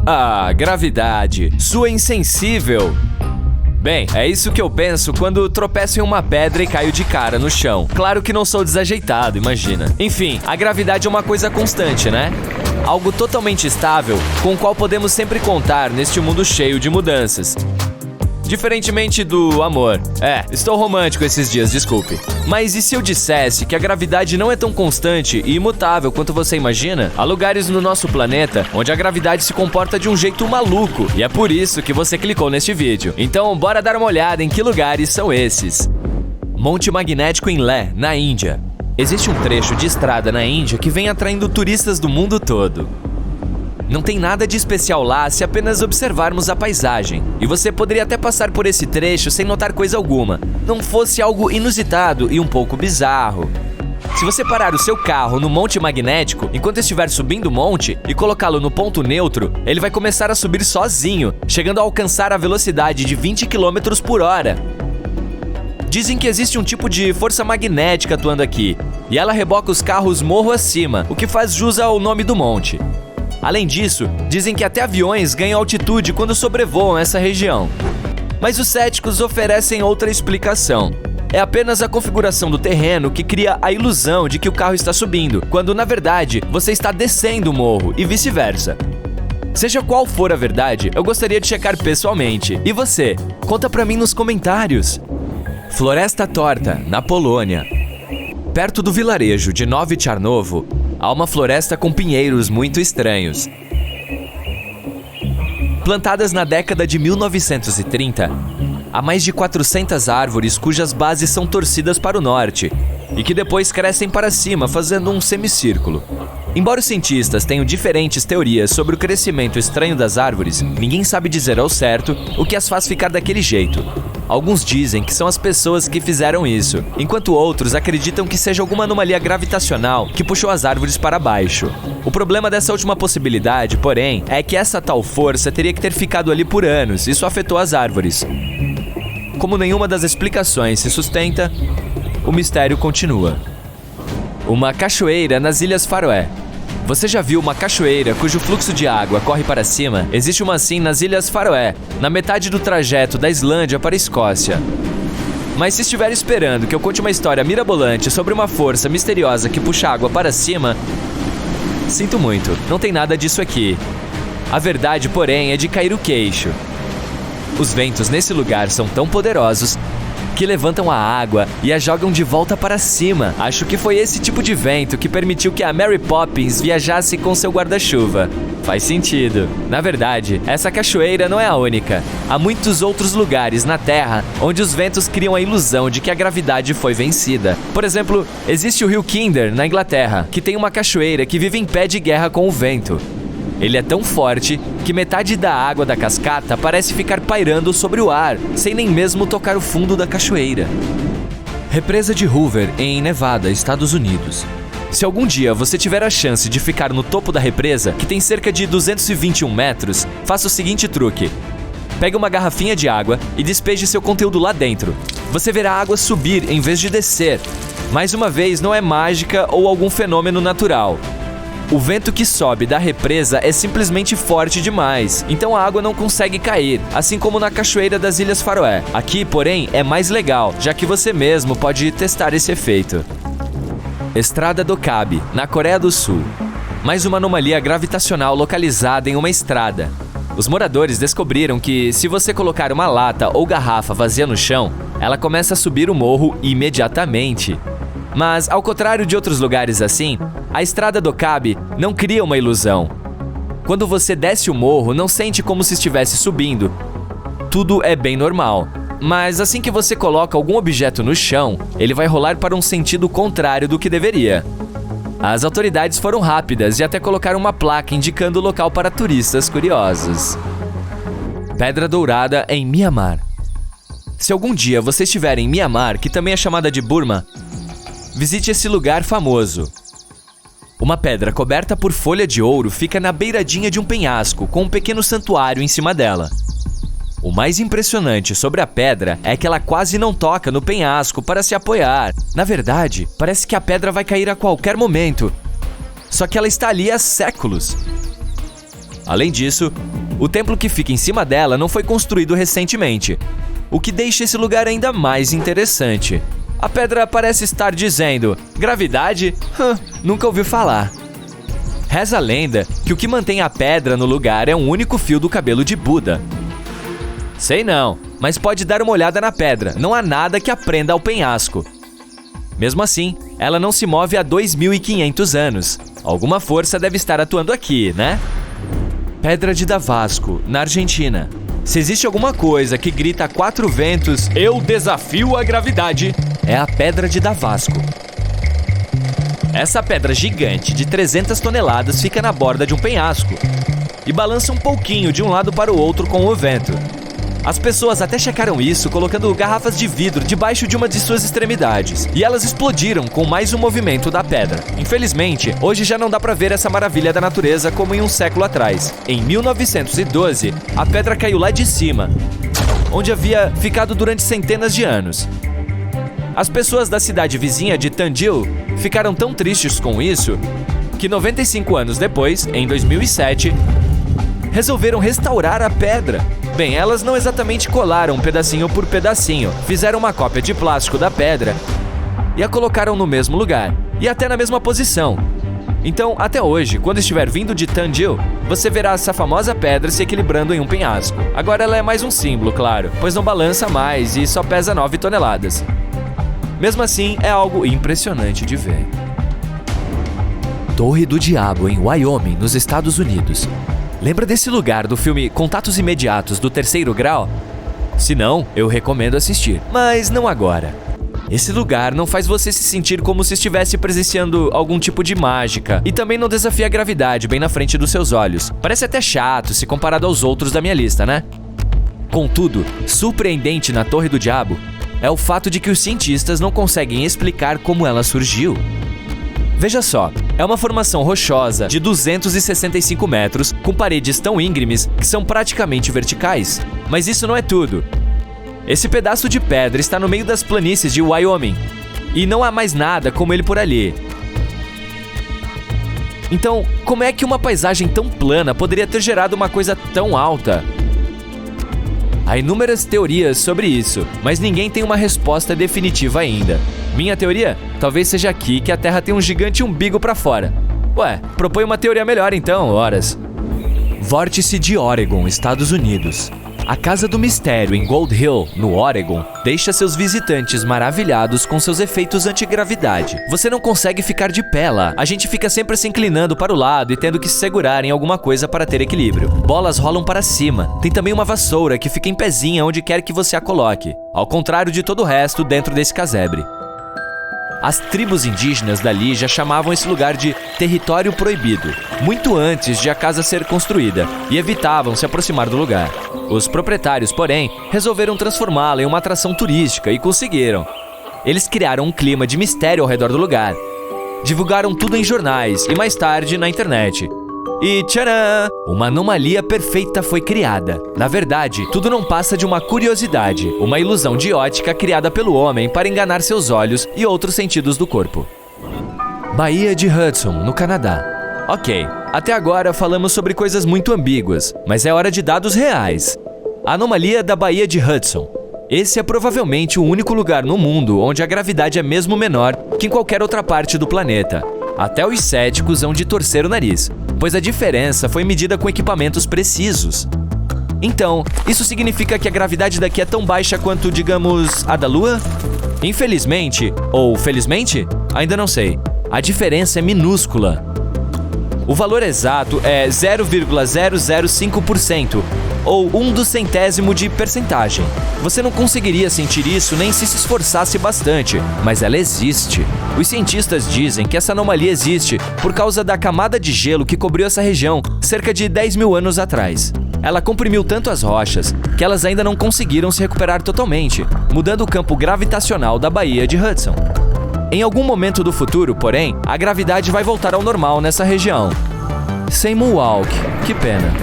Ah, gravidade, sua insensível! Bem, é isso que eu penso quando tropeço em uma pedra e caio de cara no chão. Claro que não sou desajeitado, imagina. Enfim, a gravidade é uma coisa constante, né? Algo totalmente estável, com o qual podemos sempre contar neste mundo cheio de mudanças. Diferentemente do amor. Estou romântico esses dias, desculpe. Mas e se eu dissesse que a gravidade não é tão constante e imutável quanto você imagina? Há lugares no nosso planeta onde a gravidade se comporta de um jeito maluco. E é por isso que você clicou neste vídeo. Então, bora dar uma olhada em que lugares são esses. Monte Magnético em Leh, na Índia. Existe um trecho de estrada na Índia que vem atraindo turistas do mundo todo. Não tem nada de especial lá se apenas observarmos a paisagem. E você poderia até passar por esse trecho sem notar coisa alguma, não fosse algo inusitado e um pouco bizarro. Se você parar o seu carro no Monte Magnético enquanto estiver subindo o monte e colocá-lo no ponto neutro, ele vai começar a subir sozinho, chegando a alcançar a velocidade de 20 km por hora. Dizem que existe um tipo de força magnética atuando aqui, e ela reboca os carros morro acima, o que faz jus ao nome do monte. Além disso, dizem que até aviões ganham altitude quando sobrevoam essa região. Mas os céticos oferecem outra explicação. É apenas a configuração do terreno que cria a ilusão de que o carro está subindo, quando na verdade você está descendo o morro e vice-versa. Seja qual for a verdade, eu gostaria de checar pessoalmente. E você? Conta pra mim nos comentários. Floresta Torta, na Polônia. Perto do vilarejo de Nowy Czarnowo, há uma floresta com pinheiros muito estranhos. Plantadas na década de 1930, há mais de 400 árvores cujas bases são torcidas para o norte e que depois crescem para cima, fazendo um semicírculo. Embora os cientistas tenham diferentes teorias sobre o crescimento estranho das árvores, ninguém sabe dizer ao certo o que as faz ficar daquele jeito. Alguns dizem que são as pessoas que fizeram isso, enquanto outros acreditam que seja alguma anomalia gravitacional que puxou as árvores para baixo. O problema dessa última possibilidade, porém, é que essa tal força teria que ter ficado ali por anos e isso afetou as árvores. Como nenhuma das explicações se sustenta, o mistério continua. Uma cachoeira nas Ilhas Faroé. Você já viu uma cachoeira cujo fluxo de água corre para cima? Existe uma assim nas Ilhas Faroé, na metade do trajeto da Islândia para a Escócia. Mas se estiver esperando que eu conte uma história mirabolante sobre uma força misteriosa que puxa água para cima, sinto muito, não tem nada disso aqui. A verdade, porém, é de cair o queixo. Os ventos nesse lugar são tão poderosos que levantam a água e a jogam de volta para cima. Acho que foi esse tipo de vento que permitiu que a Mary Poppins viajasse com seu guarda-chuva. Faz sentido. Na verdade, essa cachoeira não é a única. Há muitos outros lugares na Terra onde os ventos criam a ilusão de que a gravidade foi vencida. Por exemplo, existe o rio Kinder, na Inglaterra, que tem uma cachoeira que vive em pé de guerra com o vento. Ele é tão forte que metade da água da cascata parece ficar pairando sobre o ar, sem nem mesmo tocar o fundo da cachoeira. Represa de Hoover, em Nevada, Estados Unidos. Se algum dia você tiver a chance de ficar no topo da represa, que tem cerca de 221 metros, faça o seguinte truque. Pegue uma garrafinha de água e despeje seu conteúdo lá dentro. Você verá a água subir em vez de descer. Mais uma vez, não é mágica ou algum fenômeno natural. O vento que sobe da represa é simplesmente forte demais, então a água não consegue cair, assim como na cachoeira das Ilhas Faroé. Aqui, porém, é mais legal, já que você mesmo pode testar esse efeito. Estrada do Kabe, na Coreia do Sul. Mais uma anomalia gravitacional localizada em uma estrada. Os moradores descobriram que, se você colocar uma lata ou garrafa vazia no chão, ela começa a subir o morro imediatamente. Mas, ao contrário de outros lugares assim, a Estrada do Kabe não cria uma ilusão. Quando você desce o morro, não sente como se estivesse subindo. Tudo é bem normal. Mas assim que você coloca algum objeto no chão, ele vai rolar para um sentido contrário do que deveria. As autoridades foram rápidas e até colocaram uma placa indicando o local para turistas curiosos. Pedra Dourada em Mianmar. Se algum dia você estiver em Mianmar, que também é chamada de Burma, visite esse lugar famoso. Uma pedra coberta por folha de ouro fica na beiradinha de um penhasco, com um pequeno santuário em cima dela. O mais impressionante sobre a pedra é que ela quase não toca no penhasco para se apoiar. Na verdade, parece que a pedra vai cair a qualquer momento. Só que ela está ali há séculos. Além disso, o templo que fica em cima dela não foi construído recentemente, o que deixa esse lugar ainda mais interessante. A pedra parece estar dizendo: gravidade? Nunca ouviu falar. Reza a lenda que o que mantém a pedra no lugar é um único fio do cabelo de Buda. Sei não, mas pode dar uma olhada na pedra, não há nada que a prenda ao penhasco. Mesmo assim, ela não se move há 2.500 anos. Alguma força deve estar atuando aqui, né? Pedra de Damasco, na Argentina. Se existe alguma coisa que grita a 4 ventos, eu desafio a gravidade, é a Pedra de Damasco. Essa pedra gigante de 300 toneladas fica na borda de um penhasco e balança um pouquinho de um lado para o outro com o vento. As pessoas até checaram isso colocando garrafas de vidro debaixo de uma de suas extremidades, e elas explodiram com mais um movimento da pedra. Infelizmente, hoje já não dá para ver essa maravilha da natureza como em um século atrás. Em 1912, a pedra caiu lá de cima, onde havia ficado durante centenas de anos. As pessoas da cidade vizinha de Tandil ficaram tão tristes com isso que 95 anos depois, em 2007, resolveram restaurar a pedra. Bem, elas não exatamente colaram pedacinho por pedacinho, fizeram uma cópia de plástico da pedra e a colocaram no mesmo lugar, e até na mesma posição. Então, até hoje, quando estiver vindo de Tandil, você verá essa famosa pedra se equilibrando em um penhasco. Agora ela é mais um símbolo, claro, pois não balança mais e só pesa 9 toneladas. Mesmo assim, é algo impressionante de ver. Torre do Diabo, em Wyoming, nos Estados Unidos. Lembra desse lugar do filme Contatos Imediatos do Terceiro Grau? Se não, eu recomendo assistir, mas não agora. Esse lugar não faz você se sentir como se estivesse presenciando algum tipo de mágica e também não desafia a gravidade bem na frente dos seus olhos. Parece até chato se comparado aos outros da minha lista, né? Contudo, surpreendente na Torre do Diabo é o fato de que os cientistas não conseguem explicar como ela surgiu. Veja só, é uma formação rochosa de 265 metros, com paredes tão íngremes que são praticamente verticais. Mas isso não é tudo. Esse pedaço de pedra está no meio das planícies de Wyoming, e não há mais nada como ele por ali. Então, como é que uma paisagem tão plana poderia ter gerado uma coisa tão alta? Há inúmeras teorias sobre isso, mas ninguém tem uma resposta definitiva ainda. Minha teoria? Talvez seja aqui que a Terra tem um gigante umbigo para fora. Ué, propõe uma teoria melhor então, horas. Vórtice de Oregon, Estados Unidos. A Casa do Mistério em Gold Hill, no Oregon, deixa seus visitantes maravilhados com seus efeitos antigravidade. Você não consegue ficar de pé lá. A gente fica sempre se inclinando para o lado e tendo que se segurar em alguma coisa para ter equilíbrio. Bolas rolam para cima. Tem também uma vassoura que fica em pezinha onde quer que você a coloque, ao contrário de todo o resto dentro desse casebre. As tribos indígenas dali já chamavam esse lugar de território proibido, muito antes de a casa ser construída, e evitavam se aproximar do lugar. Os proprietários, porém, resolveram transformá-la em uma atração turística e conseguiram. Eles criaram um clima de mistério ao redor do lugar, divulgaram tudo em jornais e mais tarde na internet. E tcharam! Uma anomalia perfeita foi criada. Na verdade, tudo não passa de uma curiosidade, uma ilusão de ótica criada pelo homem para enganar seus olhos e outros sentidos do corpo. Baía de Hudson, no Canadá. Ok, até agora falamos sobre coisas muito ambíguas, mas é hora de dados reais. A anomalia da Baía de Hudson. Esse é provavelmente o único lugar no mundo onde a gravidade é mesmo menor que em qualquer outra parte do planeta. Até os céticos hão de torcer o nariz, pois a diferença foi medida com equipamentos precisos. Então, isso significa que a gravidade daqui é tão baixa quanto, digamos, a da Lua? Infelizmente, ou felizmente, ainda não sei. A diferença é minúscula. O valor exato é 0,005%, ou 1/100º de percentagem. Você não conseguiria sentir isso nem se esforçasse bastante, mas ela existe. Os cientistas dizem que essa anomalia existe por causa da camada de gelo que cobriu essa região cerca de 10 mil anos atrás. Ela comprimiu tanto as rochas que elas ainda não conseguiram se recuperar totalmente, mudando o campo gravitacional da Baía de Hudson. Em algum momento do futuro, porém, a gravidade vai voltar ao normal nessa região. Sem Mohawk, que pena.